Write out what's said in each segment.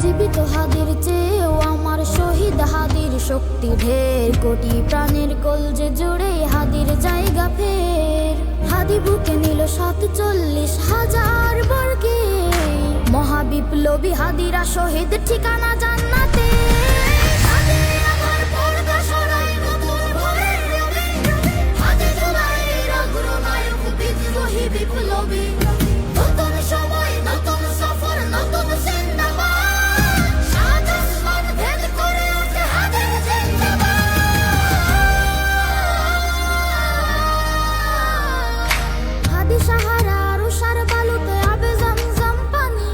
জীবিত হাদির চেয়েও আমার শহীদ হাদির শক্তি ঢের, কোটি প্রাণের কলজে জুড়ে হাদির জায়গা ফের। হাদি বুকে নিল 47,000 বর্গে, মহাবিপ্লবী হাদিরা শহীদ ঠিকানা জান্নাতে। বিপ্লবী নতুন সময়, নতুন সফর, নতুন জিন্দাবাদ, সাত আসমান ভেদ করে ওঠে হাদির জিন্দাবাদ। হাদি সাহারার উষার বালুতে আবে জমজম পানি,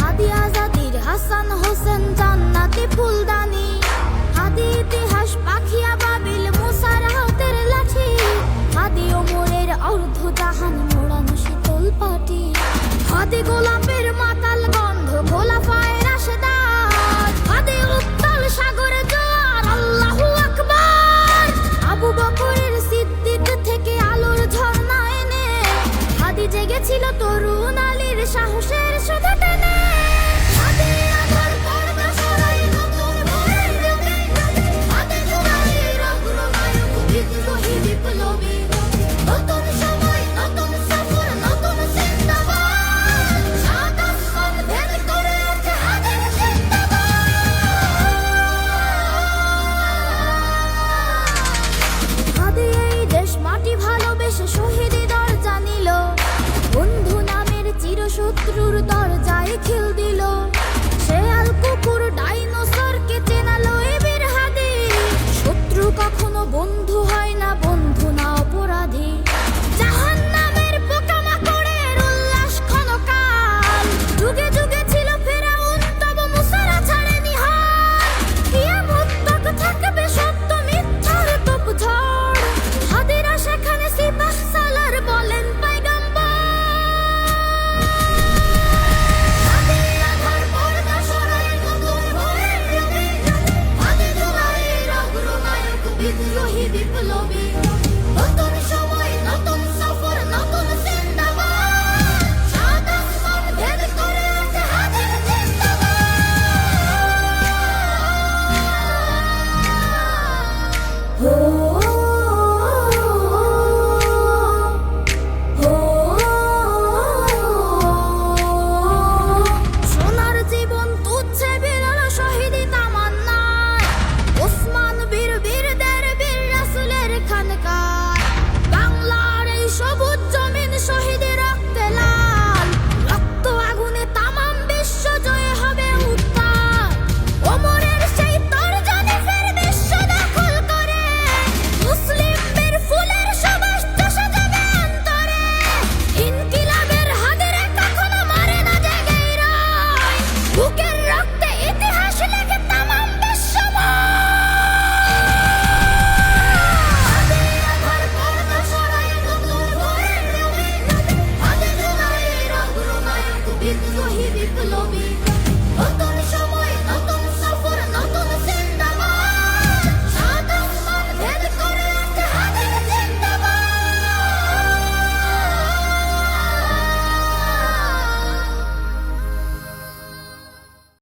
হাদি আজাদির হাসান হোসেন জান্নাতি ফুলদানি, হাদি ইতিহাস পাখিয়া বাবিল মুসার হাতের লাঠি, হাদি ওমরের অর্ধ জাহান মোড়ানো শীতল পাটি, হাদি গোলাম